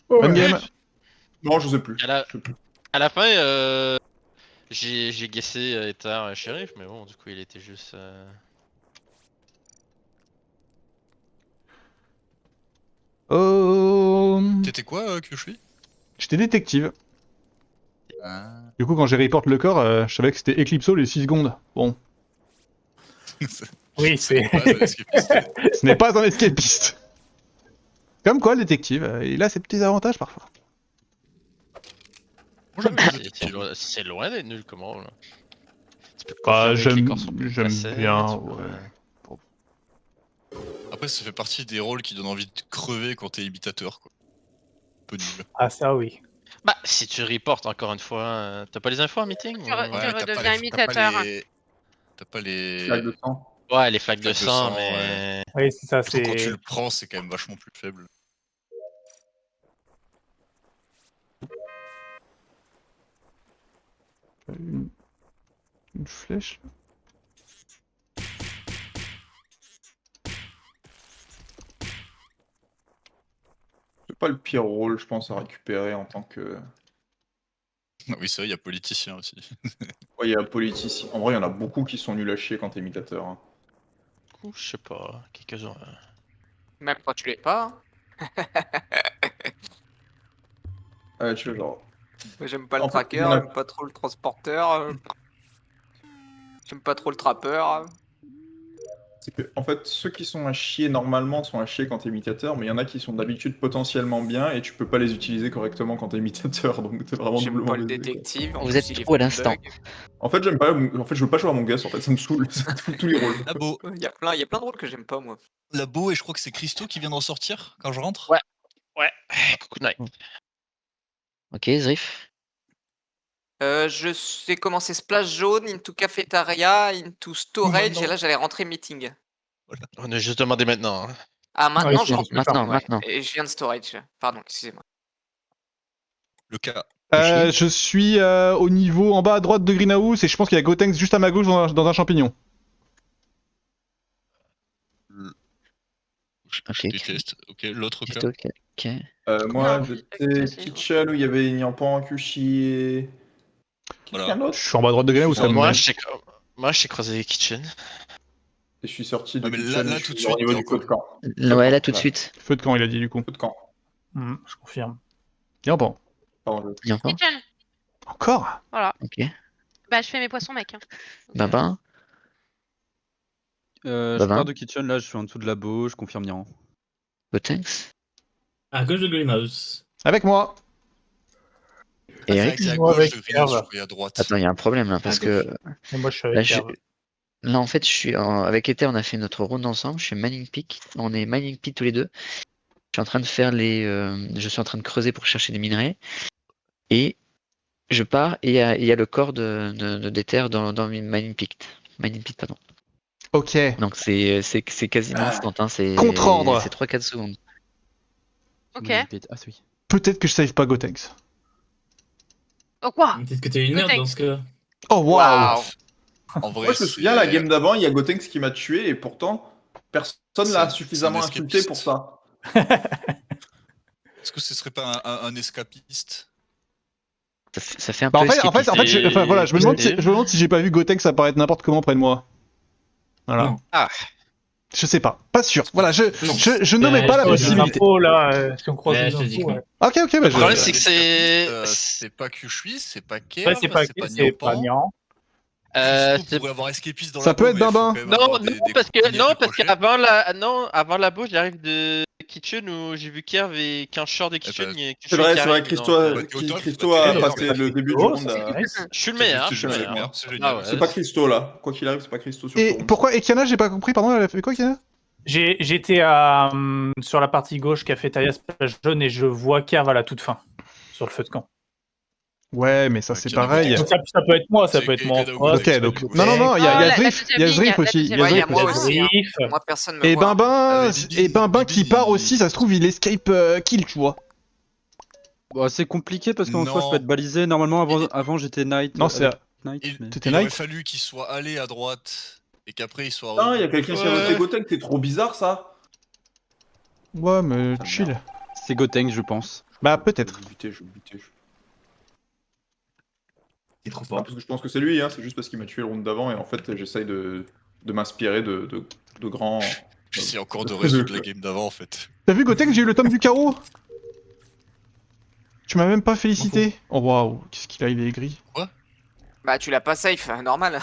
Bonne game. Non, je sais plus. À la fin, j'ai guessé Ether shérif, mais bon, du coup, il était juste. Oh. T'étais quoi, Kyushui? J'étais détective. Ah. Du coup, quand j'ai report le corps, je savais que c'était Eclipso les 6 secondes. Bon, Oui, c'est. Pas, ça risque de pister. ce n'est pas un escapiste. Comme quoi, le détective, il a ses petits avantages parfois. Moi, j'aime bien le C'est détective. c'est loin d'être nul, comment là. Tu peux Bah, confirmer que les corps sont plus j'aime placés, bien, tu peux, ouais. Après, ça fait partie des rôles qui donnent envie de crever quand t'es imitateur, quoi. Un peu nul. Ah, ça oui. Bah, si tu reportes encore une fois, t'as pas les infos en meeting Tu ou- re- Ouais, redeviens imitateur. T'as pas les... Flag de sang. Ouais, les flaques de Flaques de sang, sang, mais. Oui, c'est ça, Surtout quand tu c'est. le prends, c'est quand même vachement plus faible. Une, une flèche. C'est pas le pire rôle, je pense, à récupérer en tant que. Oui, c'est vrai, il y a politicien aussi. Ouais, il y a politicien. En vrai, il y en a beaucoup qui sont nuls à chier quand t'es imitateur. Hein. Du coup, je sais pas, quelques-uns. Même quand tu l'es pas. Tu vois, genre. Moi, j'aime pas le En fait, tracker, il y en a- j'aime pas trop le transporteur. J'aime pas trop le trappeur. C'est que, en fait, ceux qui sont à chier normalement sont à chier quand t'es imitateur, mais il y en a qui sont d'habitude potentiellement bien et tu peux pas les utiliser correctement quand t'es imitateur, donc t'es vraiment J'aime doublement pas le lésé, quoi. détective. en Vous plus, êtes il est trop à full l'instant. bug. En fait, j'aime pas. En fait, je veux pas jouer à mon Gus, en fait, ça me saoule. Tous les rôles. Labo. Il y a plein de rôles que j'aime pas, moi. Labo, et je crois que c'est Christo qui vient de ressortir quand je rentre. Ouais. Ouais, coucou Night. Ok, Zrif. Je sais comment c'est splash jaune, into cafetaria, into storage, Maintenant. et là j'allais rentrer meeting. On a juste demandé maintenant. Hein. Ah, maintenant Ouais, je rentre maintenant, ouais. maintenant. Et je viens de storage. Pardon, excusez-moi. Le cas. Je suis au niveau en bas à droite de Greenhouse et je pense qu'il y a Gotenks juste à ma gauche dans un champignon. Je Ok, déteste. Ok, l'autre cas. Christo, ok. Moi, Non, j'étais c'est- Kitchen où il y avait Nyampan, Kushi et. Quelqu'un Voilà. d'autre Je suis en bas à droite de Greenhouse, Je ça suis me Moi, je t'ai croisé Kitchen. Et je suis sorti de Ah, mais là- Kitchen là, et je tout de suis au suite, niveau t'es du feu encore- de camp. Ouais, là tout de Ouais. suite. Feu de camp, il a dit du coup. Feu de camp. Je confirme. Bien bon. Pardon, Il y a encore Kitchen. Encore? Voilà. Ok. Bah, je fais mes poissons, mec. Babin. Je Babin. pars de Kitchen, là je suis en dessous de labo, je confirme Niran. Gotenks. À gauche de Greenhouse. Avec moi. Ah, c'est vrai Eric. que t'es à Moi, gauche avec de Greenhouse, Herve. je croyais à droite. Attends, il y a un problème là, parce que Et moi, je suis là, avec je... Herve. là en fait, je suis avec Ether, on a fait notre round ensemble. Je suis Mining Peak. On est Mining Peak tous les deux. Je suis en train de faire je suis en train de creuser pour chercher des minerais. Et je pars et il y a le corps d'Ether dans Mining Peak. Mining Peak, pardon. Ok. Donc c'est quasiment instantanin. C'est Contre-ordre. C'est 3-4 secondes. Ok. Ah oui. Peut-être que je save pas Gotenks. Oh, quoi? Peut-être que t'es une merde dans ce cas. Oh waouh! Waouh. En vrai, Moi, je me souviens, c'est- la game d'avant, il y a Gotenks qui m'a tué et pourtant, personne l'a C'est- suffisamment c'est un insulté escapiste. pour ça. Est-ce que ce serait pas un escapiste? Ça fait un Bah peu en fait, escapiste. voilà, je me demande si j'ai pas vu Gotenks apparaître n'importe comment près de moi. Voilà. Non. Ah. Je sais pas, pas sûr. Voilà, je Ouais, nommais pas la si on a des possibilité. infos, là, si on croise Ouais, les je te dis infos, que ouais. Ok, ok, bah Le problème, je... c'est que c'est. C'est pas Kyushui, c'est pas Kerr, Ouais, c'est pas Nyampan. Nian. Christo pourrait avoir escapiste dans Ça la peut être peau, mais il faut Bambin. quand même Non, avoir non, des parce que premiers non, coups parce crochets. qu'avant la bouche, j'arrive de Kitchen où j'ai vu Kerv et qu'un short de Kitchen. ben, il y a que C'est je vrai, qui c'est vrai, arrive, Christo, donc, bah, t'es au top, Christo bah, a t'es- passé le début du Oh, round. ça, c'est nice. Je suis le meilleur, je suis le C'est meilleur. c'est Ah génial. ouais. C'est pas Christo là. Quoi qu'il arrive, c'est pas Christo sur ce Et round. pourquoi Ekiana, j'ai pas compris, pardon, elle a fait quoi Ekiana? J'étais sur la partie gauche, cafétéria, splash jaune, et je vois Kerv à la toute fin, sur le feu de camp. Ouais, mais ça Ouais, c'est Kiana pareil. Gotenks. Donc ça peut être moi, ça C'est peut être moi. Kiana Ouais, Gotenks. Ok, donc... Ouais. Non, non, non, il y a Ah, la Zrif, il y a deuxième Zrif ligne, aussi. la Il y a deuxième Zrif ligne. aussi. Moi aussi, hein. Zrif. Moi, personne me Et voit. Bambin, Bibi, et Bambin qui Bibi, part aussi, ça se trouve, il escape kill, tu vois. Bon, c'est compliqué parce qu'en soi je Non. peux être balisé. Normalement avant j'étais Knight. Non, c'est... avec Knight, mais... T'étais Il aurait Knight? fallu qu'il soit allé à droite et qu'après il soit. Non, il y a quelqu'un qui a voté Ouais. Gotenks, c'est trop bizarre ça. Ouais, mais Ah, chill. merde. C'est Gotenks, je pense. Bah peut-être. Je vais buter. Il est trop Ah, fort. parce que je pense que c'est lui, hein, c'est juste parce qu'il m'a tué le round d'avant et en fait j'essaye de m'inspirer de grands. J'essaie encore de résoudre la game d'avant en fait. T'as vu Gotenks, j'ai eu le tome du carreau. Tu m'as même pas félicité. Oh waouh, qu'est-ce qu'il a, il est aigri. Bah, tu l'as pas safe, normal.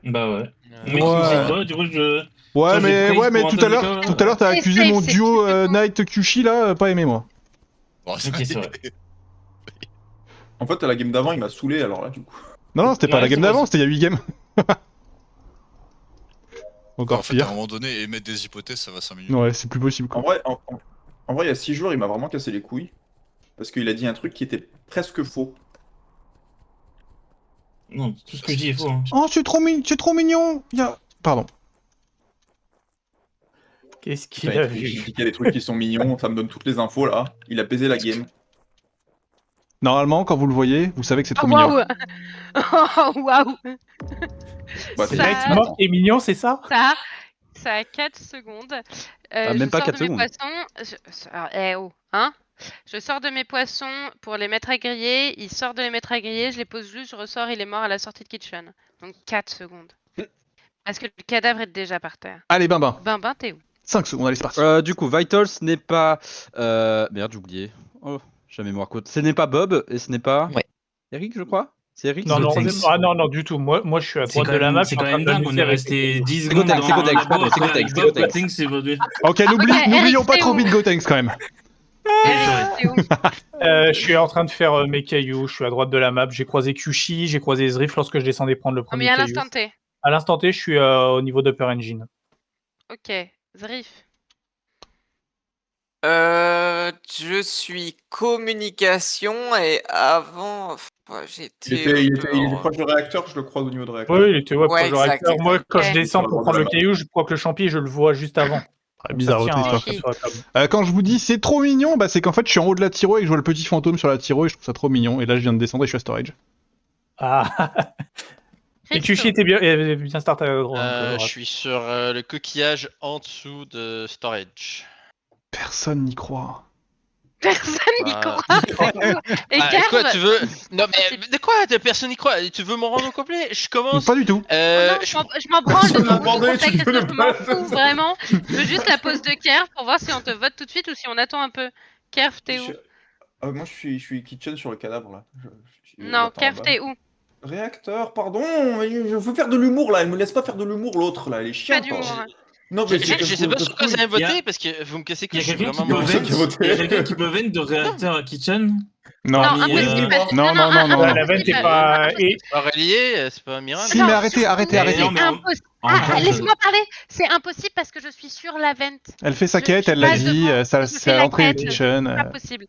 Bah ouais. Mais Ouais. tu sais quoi, du coup, je. Ouais, Ça, j'ai mais, pris ouais, mais pour tout à Antonio. l'heure, t'as accusé Essaye, mon c'est duo typiquement. Knight Kyushi là, pas aimé moi. Bon, Ok, c'est vrai. En fait à la game d'avant il m'a saoulé alors là du coup. Non, non, c'était pas Ouais, la game c'est d'avant, possible. c'était il y a 8 games. en Encore fait, à pire. un moment donné, émettre des hypothèses, ça va 5 minutes. Ouais, c'est plus possible En quoi. vrai, en vrai il y a 6 jours il m'a vraiment cassé les couilles. Parce qu'il a dit un truc qui était presque faux. Non, tout ce que je dis est faux. Hein. Oh, c'est trop mignon. Pardon. Qu'est-ce qu'il Enfin, a il vu? y a des trucs qui sont mignons, ça me donne toutes les infos là. Il a baisé la game. Normalement, quand vous le voyez, vous savez que c'est trop Oh, mignon. waouh. Oh, waouh. Bah, Ça- Drake mort et mignon, c'est ça? Ça a 4 secondes. Ah, même Je pas sors 4 de mes secondes. poissons. Alors, oh, hein? Je sors de mes poissons pour les mettre à griller. Il sort de les mettre à griller. Je les pose juste. Je ressors. Il est mort à la sortie de kitchen. Donc 4 secondes. Parce que le cadavre est déjà par terre. Allez, Bambin. Ben, t'es où? 5 secondes, allez, c'est parti. Du coup, Vitals n'est pas. Merde, j'ai oublié. Oh, j'ai la mémoire courte. Ce n'est pas Bob et ce n'est pas. Ouais. Eric, je crois. C'est Eric. Non, non, Gotenks. ah non, non, du tout. Moi, je suis à droite de la map. C'est quand même dingue, on est resté 10 C'est secondes Gotenks, c'est dans Gotenks, la pardon, boîte, c'est Gotenks, avec c'est Bob Gotenks. Gotenks, c'est votre- Ok, n'oublions Eric, pas c'est trop où vite Gotenks quand même. T'es où? Je suis en train de faire mes cailloux. Je suis à droite de la map. J'ai croisé Kyushi, j'ai croisé Zrif lorsque je descendais prendre le Non, premier mais à caillou. l'instant T. À l'instant T, je suis au niveau d'Upper Engine. Ok. Zrif. Je suis communication et avant, j'étais. Il est proche du réacteur, je le croise au niveau de réacteur. Oui, il était Ouais, proche du exact, réacteur. Moi, exact. quand Ouais. je descends pour prendre le caillou, je crois que le champi, je le vois juste avant. Ah, bizarre Ça votre tient, histoire. sur la table. Quand je vous dis c'est trop mignon, bah c'est qu'en fait je suis en haut de la tyro et je vois le petit fantôme sur la tyro et je trouve ça trop mignon. Et là je viens de descendre et je suis à storage. Ah. Et Christo. Kyushi était bien start à droite. Je suis sur le coquillage en dessous de storage. Personne n'y croit. Personne n'y Ah. croit. Et Ah, Garve, quoi, tu veux. Non, mais de quoi? Personne n'y croit. Tu veux mon rendre au complet? Je commence. Pas du tout. non, je- je m'en branle de ton Demandez, tu contexte, peux ne je m'en pas- fous vraiment. Je veux juste la pause de Kerf pour voir si on te vote tout de suite ou si on attend un peu. Kerf, t'es où? Moi je suis kitchen sur le cadavre là. Non, Attends, Kerf, bah. t'es où? Réacteur, pardon, mais je veux faire de l'humour là, elle me laisse pas faire de l'humour l'autre là, elle est Pas chiante. d'humour. hein. hein. Non, Je sais pas sur quoi vous avez Il y a- voté parce que vous me cassez que Il y je a suis quelqu'un qui vraiment peut mauvais. mauvais. vent. Il y a quelqu'un qui peut vent de réacteur à kitchen. Non. Non, Parmi, impossible. parce- non, non, non, non. La vente est pas. Et Pas relié, c'est pas un miracle. Si Non, mais arrêtez, arrêtez, Mais arrêtez. non, mais en- Impossible. en Ah, compte, laisse-moi parler. C'est impossible parce que je suis sur la vente. Elle fait sa Je quête, suis elle l'a pas dit, devant, ça je c'est fais la entrée quête. kitchen. C'est pas possible.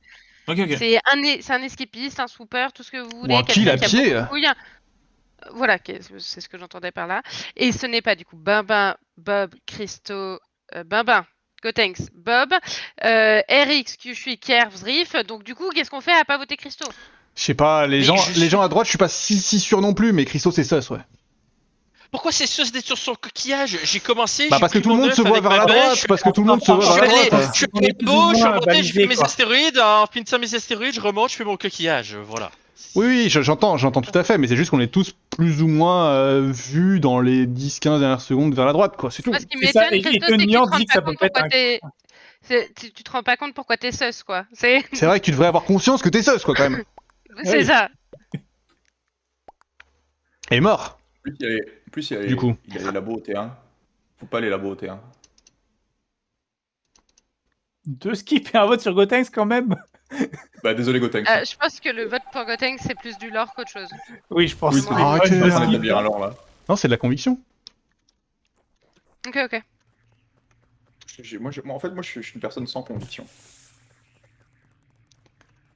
Ok, ok. C'est un escapiste, un swooper, tout ce que vous voulez. Ou un kill quelqu'un à qui a pied. beaucoup de couilles. Voilà, c'est ce que j'entendais par là. Et ce n'est pas du coup Bambin, Bob, Christo, Bambin, Gotenks, Bob, Eric, Kyushi, Kerv, Zrif. Donc du coup, qu'est-ce qu'on fait à pas voter Christo? Je sais pas, les Mais gens, je les suis- gens à droite, je suis pas si sûr non plus, mais Christo c'est sus, ouais. Pourquoi c'est sus d'être sur son coquillage? J'ai commencé. Bah j'ai parce que pris tout le mon monde œuf se voit avec vers ma la bêche, droite, parce que tout le monde se voit Je vers suis la allé, droite. je suis On est allé plus ou beau, je suis moins remonté, je validé, fais mes quoi. astéroïdes, en finissant mes astéroïdes, je remonte, je fais mon coquillage, voilà. Oui, oui, j'entends tout à fait, mais c'est juste qu'on est tous plus ou moins vus dans les 10-15 dernières secondes vers la droite, quoi, c'est tout. Moi, ce qui C'est ça, m'étonne, et Christo, Tony c'est que tu Nian te rends dit que ça pas peut compte pas être pourquoi un- t'es. Tu te rends pas compte pourquoi t'es sus, quoi. C'est C'est vrai que tu devrais avoir conscience que t'es sus, quoi, quand même. c'est Oui. ça. Elle est mort. Plus il y a Du coup. il y a les labos au T1. Faut pas les labos au T1. Deux skips et un vote sur Gotenks quand même. Bah désolé Gotenks. Je pense que le vote pour Gotenks, c'est plus du lore qu'autre chose. Oui, je pense. Oui, Oui, c'est arrêtez, je on pense là. va qu'il- établir alors là. Non, c'est de la conviction. Ok, ok. En fait, moi je suis une personne sans conviction.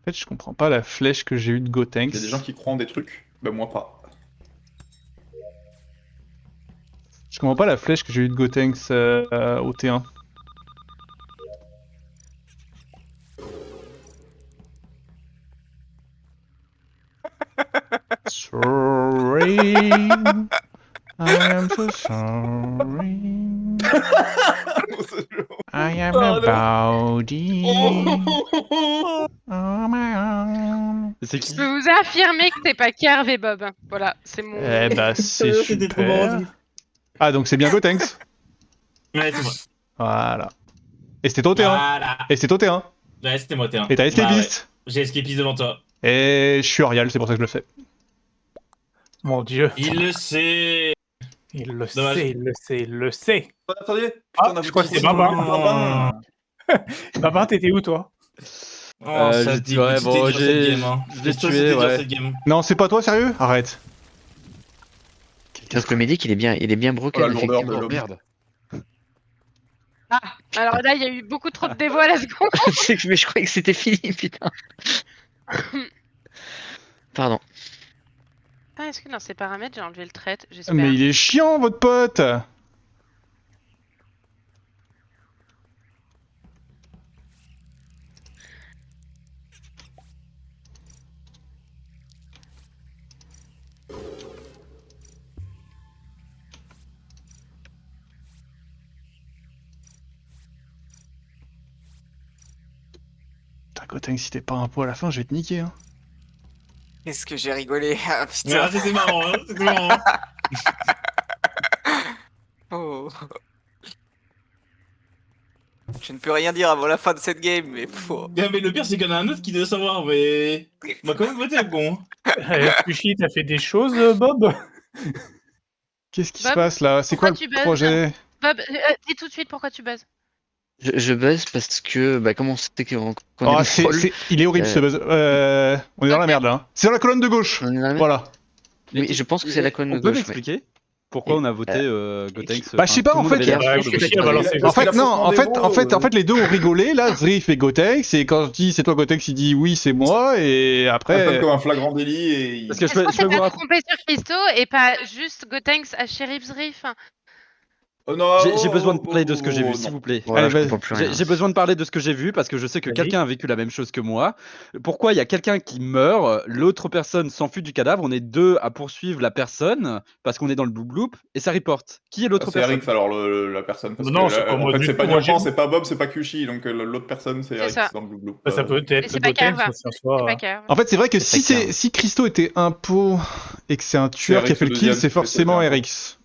En fait, je comprends pas la flèche que j'ai eue de Gotenks. Il y a des gens qui croient en des trucs, bah moi pas. Je comprends pas la flèche que j'ai eue de Gotenks au T1. Sorry, I am so sorry. I am a body. C'est Je qui? peux vous affirmer que c'est pas Kerv et Bob. Voilà, c'est mon. Eh bah, c'est C'était trop super. marrant. Ah, donc c'est bien Gotenks. Ouais, c'est moi. Voilà. Et c'était au terrain. Voilà. Et c'était au terrain. Ouais, c'était moi, terrain. Et t'as escapiste. J'ai escapiste devant toi. Et je suis Orial, c'est pour ça que je le fais. Mon dieu. Il le sait. Il le Dommage. sait, il le sait, il le sait. Attendez, Ah, putain, on a je crois vu que c'est qui Babin. Babin, t'étais où toi? Oh, ça j'ai- dit, ouais, c'était bon, dur j'ai- cette game, hein. je l'ai Christo, tué, c'était dur ouais. cette game. Non, c'est pas toi, sérieux? Arrête. Parce que le médic, il est bien broken, Oh, la lourdeur de effectivement. l'homme. Merde. Alors là, il y a eu beaucoup trop de dévots à la seconde. Mais je croyais que c'était fini, putain. Pardon. Ah, est-ce que dans ces paramètres, j'ai enlevé le trait? J'espère. Mais il est chiant, votre pote. Putain, Gotenks, si t'es pas un pot à la fin, je vais te niquer. Hein. Qu'est-ce que j'ai rigolé. Ah, Mais putain. là, c'était marrant, hein. C'était marrant. Oh. Je ne peux rien dire avant la fin de cette game, mais faut... Yeah, mais le pire, c'est qu'il y en a un autre qui doit savoir, mais. On va quand même voter, con. Kushi, t'as fait des choses, Bob? Qu'est-ce qui se Bob, passe là? C'est quoi pourquoi le tu buzzes projet? Bob, dis tout de suite pourquoi tu buzzes. Je buzz parce que, bah, comme on sait qu'on Oh, est troll, il est horrible ce buzz. On est dans la merde là. Hein. C'est dans la colonne de gauche. on est dans la- Voilà. Oui, je pense que c'est la colonne On de peut gauche. m'expliquer pourquoi on a voté Gotenks? Bah, je sais pas, tout le en monde fait, avait l'air bah, sûr de Kushi voter a pour balancé lui. le En fait, Il a non, faussement en fait, démo, les deux ont rigolé. Là, Zrif et Gotenks. Et quand je dis c'est toi Gotenks, il dit oui, c'est moi. Et Ça sonne après. comme un flagrant délit et il- Parce que je Est-ce peux, qu'on je peux s'est vous pas raconter. trompé sur Christo et pas juste Gotenks à Sheriff Zrif? Oh non, J'ai besoin de oh, parler de ce que j'ai oh, vu, non. s'il vous plaît. Voilà, Allez, je vas-y. comprends plus rien. J'ai besoin de parler de ce que j'ai vu parce que je sais que Vas-y. quelqu'un a vécu la même chose que moi. Pourquoi il y a quelqu'un qui meurt, l'autre personne s'enfuit du cadavre, on est deux à poursuivre la personne parce qu'on est dans le blue bloop et ça reporte. Qui est l'autre C'est personne? Erix alors la personne. Parce Non, que, c'est là, pas moi en fait, du c'est tout, pas moi, Niampan, j'ai- c'est pas Bob, c'est pas Kushi, donc l'autre personne c'est Erix ça. dans le blue blue. Ça peut Mais être c'est pas Gotenks, Kerv. aussi, en C'est soi. pas Kerv. En fait, c'est vrai que C'est si, clair. si Christo était un pot et que c'est un tueur qui a Erix, fait le le kill, deuxième, c'est c'est forcément un pot. Erix.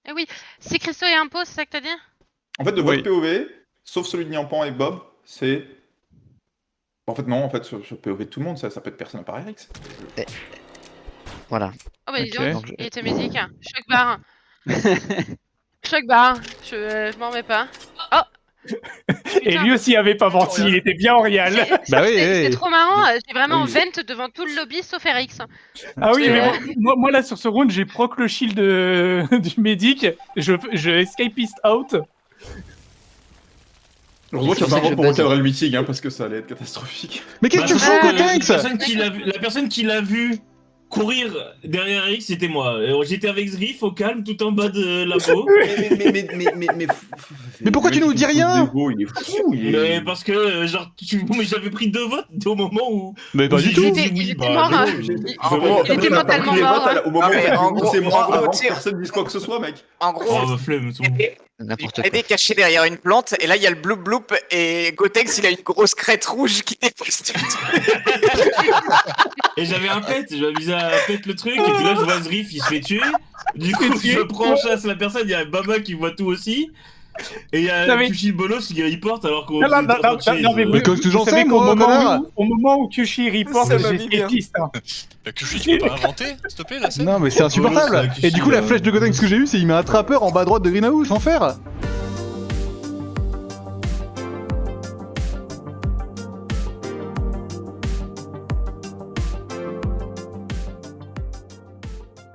Eh oui, si Christo est un pot, c'est ça que t'as dit? En fait, de Oui. votre POV, sauf celui de Niampan et Bob, c'est. En fait, non, en fait, sur POV de tout le monde, ça peut être personne à part Erix. Voilà. Oh bah dis Ok. donc, il était musique. Choc barre. Choc barre. Je m'en remets pas. Et lui aussi avait pas menti, il était bien Orial. Bah oui, C'est oui. trop marrant, j'ai vraiment Oui. vent devant tout le lobby sauf Erix. Ah oui, C'est- mais moi, là sur ce round, j'ai proc le shield du médic, je escapist out. Heureusement qu'il y a C'est pas pour ça un que pour je voter buzz. le meeting, hein, parce que ça allait être catastrophique. Mais qu'est-ce que tu fous, Bah, Gotenks? La personne qui l'a vu courir derrière X, c'était moi. J'étais avec Zrif au calme, tout en bas de labo. Mais pourquoi tu nous dis rien? Il est fou, il est. Mais parce que, genre, mais j'avais pris 2 votes au moment où. Mais pas où du j'ai tout. dit Il oui, était bah, mort, non, hein. j'ai- En je- gros, il était mentalement mort, hein. Au moment où Ah, mais t'as en dit gros, c'est moi moi, avant que voter- personne dise quoi que ce soit, mec. En gros, Oh, bah, flemme, c'est bon. N'importe il quoi. est caché derrière une plante, et là il y a le bloop bloop, et Gotenks il a une grosse crête rouge qui dépasse tout. Et j'avais un pet, j'avais visé à pet le truc, et puis là je vois Zrif, il se fait tuer. Du coup, tuer. je prends en chasse la personne, il y a Baba qui voit tout aussi. Et il y a Non, mais- Kushi Bolos qui reporte alors qu'on Non, non, était en train de chase, non, mais Mais qu'est-ce que vous j'en savez sais, qu'au moi, connard? au moment où Kushi report, Ça m'a mis j'ai bien. escapist. Hein. Bah, que je tu peux pas inventer, s'il te plaît, là, c'est. Non, mais c'est insupportable. Bolos, là, qui Et du coup, la chie, flèche de Gotenks que j'ai eue, c'est il met un trappeur en bas à droite de Greenhouse, enfer.